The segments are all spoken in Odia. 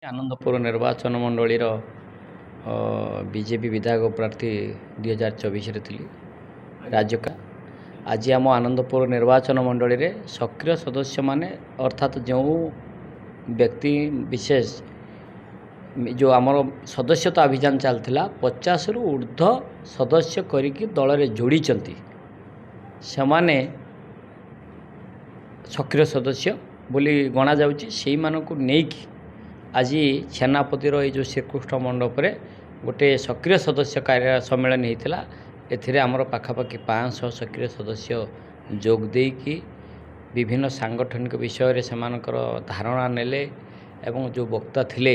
ଆନନ୍ଦପୁର ନିର୍ବାଚନ ମଣ୍ଡଳୀର ବିଜେପି ବିଧାୟକ ପ୍ରାର୍ଥୀ 2024ରେ ଥିଲି ରାଜ୍ୟକା। ଆଜି ଆମ ଆନନ୍ଦପୁର ନିର୍ବାଚନ ମଣ୍ଡଳୀରେ ସକ୍ରିୟ ସଦସ୍ୟମାନେ ଅର୍ଥାତ୍ ଯେଉଁ ବ୍ୟକ୍ତି ବିଶେଷ ଯେଉଁ ଆମର ସଦସ୍ୟତା ଅଭିଯାନ ଚାଲିଥିଲା 50ରୁ ଉର୍ଦ୍ଧ୍ୱ ସଦସ୍ୟ କରିକି ଦଳରେ ଯୋଡ଼ିଛନ୍ତି, ସେମାନେ ସକ୍ରିୟ ସଦସ୍ୟ ବୋଲି ଗଣାଯାଉଛି। ସେଇମାନଙ୍କୁ ନେଇକି ଆଜି ସେନାପତିର ଏଇ ଯେଉଁ ଶ୍ରୀକୃଷ୍ଣ ମଣ୍ଡପରେ ଗୋଟେ ସକ୍ରିୟ ସଦସ୍ୟ କାର୍ଯ୍ୟ ସମ୍ମିଳନୀ ହୋଇଥିଲା। ଏଥିରେ ଆମର ପାଖାପାଖି 500 ସକ୍ରିୟ ସଦସ୍ୟ ଯୋଗ ଦେଇକି ବିଭିନ୍ନ ସାଂଗଠନିକ ବିଷୟରେ ସେମାନଙ୍କର ଧାରଣା ନେଲେ ଏବଂ ଯେଉଁ ବକ୍ତା ଥିଲେ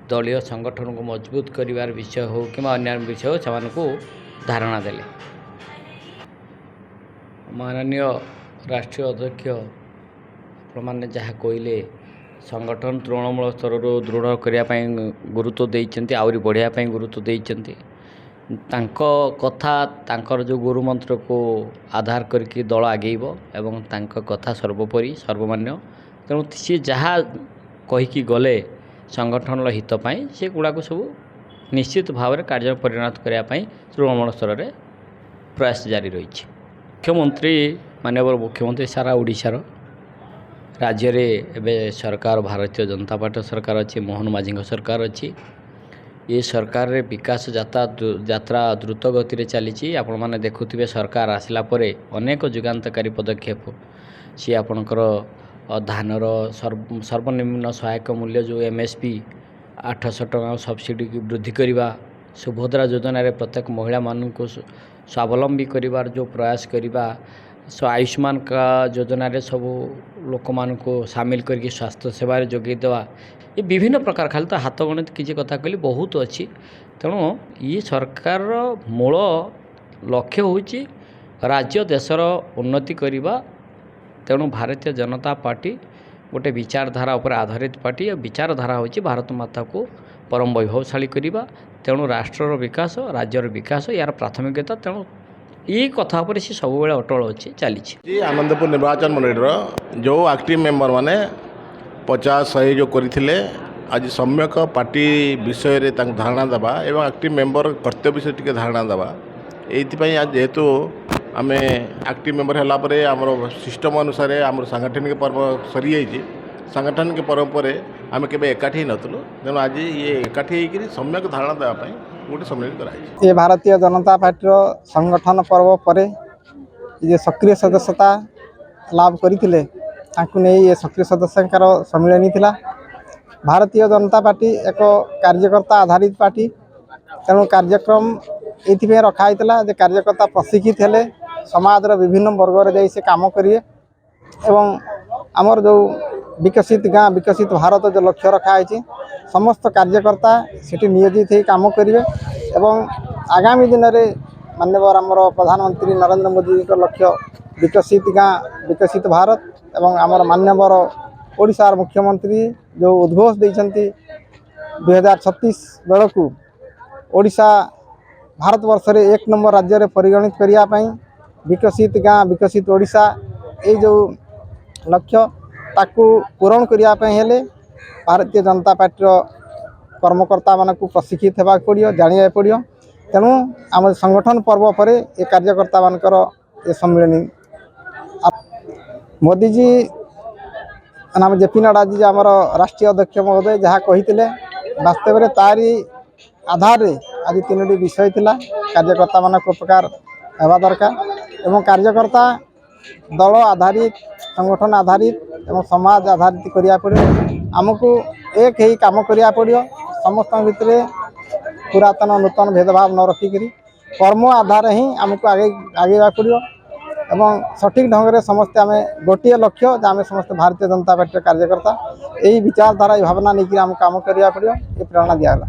ଦଳୀୟ ସଂଗଠନକୁ ମଜବୁତ କରିବାର ବିଷୟ ହେଉ କିମ୍ବା ଅନ୍ୟାନ୍ୟ ବିଷୟ ହେଉ ସେମାନଙ୍କୁ ଧାରଣା ଦେଲେ। ମାନନୀୟ ରାଷ୍ଟ୍ରୀୟ ଅଧ୍ୟକ୍ଷ ଆପଣମାନେ ଯାହା କହିଲେ ସଂଗଠନ ତୃଣମୂଳ ସ୍ତରରୁ ଦୃଢ଼ କରିବା ପାଇଁ ଗୁରୁତ୍ୱ ଦେଇଛନ୍ତି, ଆହୁରି ବଢ଼ାଇବା ପାଇଁ ଗୁରୁତ୍ୱ ଦେଇଛନ୍ତି। ତାଙ୍କ କଥା ତାଙ୍କର ଯେଉଁ ଗୁରୁମନ୍ତ୍ରକୁ ଆଧାର କରିକି ଦଳ ଆଗେଇବ ଏବଂ ତାଙ୍କ କଥା ସର୍ବୋପରି ସର୍ବମାନ୍ୟ। ତେଣୁ ସିଏ ଯାହା କହିକି ଗଲେ ସଂଗଠନର ହିତ ପାଇଁ ସେଗୁଡ଼ାକୁ ସବୁ ନିଶ୍ଚିତ ଭାବରେ କାର୍ଯ୍ୟ ପରିଣତ କରିବା ପାଇଁ ତୃଣମୂଳ ସ୍ତରରେ ପ୍ରୟାସ ଜାରି ରହିଛି। ମୁଖ୍ୟମନ୍ତ୍ରୀ ମାନ୍ୟବର ମୁଖ୍ୟମନ୍ତ୍ରୀ ସାରା ଓଡ଼ିଶାର ରାଜ୍ୟରେ ଏବେ ସରକାର ଭାରତୀୟ ଜନତା ପାର୍ଟି ସରକାର ଅଛି, ମୋହନ ମାଝୀଙ୍କ ସରକାର ଅଛି। ଏ ସରକାରରେ ବିକାଶ ଯାତ୍ରା ଦ୍ରୁତ ଗତିରେ ଚାଲିଛି। ଆପଣମାନେ ଦେଖୁଥିବେ ସରକାର ଆସିଲା ପରେ ଅନେକ ଯୁଗାନ୍ତକାରୀ ପଦକ୍ଷେପ। ସିଏ ଆପଣଙ୍କର ଧାନର ସର୍ବନିମ୍ନ ସହାୟକ ମୂଲ୍ୟ ଯେଉଁ MSP 800 ଟଙ୍କା ସବସିଡ଼ିକୁ ବୃଦ୍ଧି କରିବା, ସୁଭଦ୍ରା ଯୋଜନାରେ ପ୍ରତ୍ୟେକ ମହିଳାମାନଙ୍କୁ ସ୍ୱାବଲମ୍ବୀ କରିବାର ଯେଉଁ ପ୍ରୟାସ କରିବା, ଆୟୁଷ୍ମାନ ଯୋଜନାରେ ସବୁ ଲୋକମାନଙ୍କୁ ସାମିଲ କରିକି ସ୍ୱାସ୍ଥ୍ୟ ସେବାରେ ଯୋଗାଇ ଦେବା, ଏ ବିଭିନ୍ନ ପ୍ରକାର ଖାଲି ତ ହାତ ଗଣିତ କିଛି କଥା କହିଲି ବହୁତ ଅଛି। ତେଣୁ ଇଏ ସରକାରର ମୂଳ ଲକ୍ଷ୍ୟ ହେଉଛି ରାଜ୍ୟ ଦେଶର ଉନ୍ନତି କରିବା। ତେଣୁ ଭାରତୀୟ ଜନତା ପାର୍ଟି ଗୋଟେ ବିଚାରଧାରା ଉପରେ ଆଧାରିତ ପାର୍ଟି। ବିଚାରଧାରା ହେଉଛି ଭାରତ ମାତାକୁ ପରମ ବୈଭବଶାଳୀ କରିବା। ତେଣୁ ରାଷ୍ଟ୍ରର ବିକାଶ, ରାଜ୍ୟର ବିକାଶ ଏହାର ପ୍ରାଥମିକତା। ତେଣୁ ଏଇ କଥା ଉପରେ ସେ ସବୁବେଳେ ଅଟଳ ଅଛି, ଚାଲିଛି। ଆନନ୍ଦପୁର ନିର୍ବାଚନ ମଣ୍ଡଳୀର ଯେଉଁ ଆକ୍ଟିଭ ମେମ୍ବର ମାନେ 50-100 ଯେଉଁ କରିଥିଲେ, ଆଜି ସମ୍ୟକ ପାର୍ଟି ବିଷୟରେ ତାଙ୍କୁ ଧାରଣା ଦେବା ଏବଂ ଆକ୍ଟିଭ ମେମ୍ବର କର୍ତ୍ତବ୍ୟ ବିଷୟରେ ଟିକେ ଧାରଣା ଦେବା। ଏଇଥିପାଇଁ ଆଜି ଯେହେତୁ ଆମେ ଆକ୍ଟିଭ ମେମ୍ବର ହେଲା ପରେ ଆମର ସିଷ୍ଟମ ଅନୁସାରେ ଆମର ସାଂଗଠନିକ ପର୍ବ ସରିଯାଇଛି। ସାଂଗଠନିକ ପର୍ବ ପରେ ଆମେ କେବେ ଏକାଠି ହେଇନଥିଲୁ। ତେଣୁ ଆଜି ଇଏ ଏକାଠି ହେଇକରି ସମ୍ୟକ ଧାରଣା ଦେବା ପାଇଁ ଗୋଟେ ସମ୍ମିଳନୀ କରାଯାଇଛି। ଏ ଭାରତୀୟ ଜନତା ପାର୍ଟିର ସଂଗଠନ ପର୍ବ ପରେ ଯେ ସକ୍ରିୟ ସଦସ୍ୟତା ଲାଭ କରିଥିଲେ ତାଙ୍କୁ ନେଇ ଏ ସକ୍ରିୟ ସଦସ୍ୟଙ୍କର ସମ୍ମିଳନୀ ଥିଲା। ଭାରତୀୟ ଜନତା ପାର୍ଟି ଏକ କାର୍ଯ୍ୟକର୍ତ୍ତା ଆଧାରିତ ପାର୍ଟି। ତେଣୁ କାର୍ଯ୍ୟକ୍ରମ ଏଇଥିପାଇଁ ରଖା ହେଇଥିଲା ଯେ କାର୍ଯ୍ୟକର୍ତ୍ତା ପ୍ରଶିକ୍ଷିତ ହେଲେ ସମାଜର ବିଭିନ୍ନ ବର୍ଗରେ ଯାଇ ସେ କାମ କରିବେ ଏବଂ ଆମର ଯେଉଁ ବିକଶିତ ଗାଁ ବିକଶିତ ଭାରତ ଯେଉଁ ଲକ୍ଷ୍ୟ ରଖାହେଇଛି ସମସ୍ତ କାର୍ଯ୍ୟକର୍ତ୍ତା ସେଠି ନିୟୋଜିତ ହୋଇ କାମ କରିବେ ଏବଂ ଆଗାମୀ ଦିନରେ ମାନ୍ୟବର ଆମର ପ୍ରଧାନମନ୍ତ୍ରୀ ନରେନ୍ଦ୍ର ମୋଦିଙ୍କ ଲକ୍ଷ୍ୟ ବିକଶିତ ଗାଁ ବିକଶିତ ଭାରତ ଏବଂ ଆମର ମାନ୍ୟବର ଓଡ଼ିଶାର ମୁଖ୍ୟମନ୍ତ୍ରୀ ଯେଉଁ ଉଦ୍ଘୋଷ ଦେଇଛନ୍ତି 2036 ବେଳକୁ ଓଡ଼ିଶା ଭାରତବର୍ଷରେ 1 ନମ୍ବର ରାଜ୍ୟରେ ପରିଗଣିତ କରିବା ପାଇଁ ବିକଶିତ ଗାଁ ବିକଶିତ ଓଡ଼ିଶା ଏଇ ଯେଉଁ ଲକ୍ଷ୍ୟ ତାକୁ ପୂରଣ କରିବା ପାଇଁ ହେଲେ ଭାରତୀୟ ଜନତା ପାର୍ଟିର କର୍ମକର୍ତ୍ତାମାନଙ୍କୁ ପ୍ରଶିକ୍ଷିତ ହେବାକୁ ପଡ଼ିବ, ଜାଣିବାକୁ ପଡ଼ିବ। ତେଣୁ ଆମ ସଂଗଠନ ପର୍ବ ପରେ ଏ କାର୍ଯ୍ୟକର୍ତ୍ତାମାନଙ୍କର ଏ ସମ୍ମିଳନୀ। ମୋଦିଜୀ ଆମ JP ନଡ୍ଡାଜୀ ଆମର ରାଷ୍ଟ୍ରୀୟ ଅଧ୍ୟକ୍ଷ ମହୋଦୟ ଯାହା କହିଥିଲେ ବାସ୍ତବରେ ତାରି ଆଧାରରେ ଆଜି 3ଟି ବିଷୟ ଥିଲା କାର୍ଯ୍ୟକର୍ତ୍ତାମାନଙ୍କ ଉପକାର ହେବା ଦରକାର ଏବଂ କାର୍ଯ୍ୟକର୍ତ୍ତା ଦଳ ଆଧାରିତ ସଂଗଠନ ଆଧାରିତ ଏବଂ ସମାଜ ଆଧାରିତ କରିବାକୁ ପଡ଼ିବ। ଆମକୁ ଏକ ହେଇ କାମ କରିବାକୁ ପଡ଼ିବ। ସମସ୍ତଙ୍କ ଭିତରେ ପୁରାତନ ନୂତନ ଭେଦଭାବ ନ ରଖିକରି କର୍ମ ଆଧାରରେ ହିଁ ଆମକୁ ଆଗେଇବାକୁ ପଡ଼ିବ ଏବଂ ସଠିକ୍ ଢଙ୍ଗରେ ସମସ୍ତେ ଆମେ ଗୋଟିଏ ଲକ୍ଷ୍ୟ ଯେ ଆମେ ସମସ୍ତେ ଭାରତୀୟ ଜନତା ପାର୍ଟିର କାର୍ଯ୍ୟକର୍ତ୍ତା। ଏହି ବିଚାରଧାରା ଏହି ଭାବନା ନେଇକି ଆମକୁ କାମ କରିବାକୁ ପଡ଼ିବ। ଏ ପ୍ରେରଣା ଦିଆଗଲା।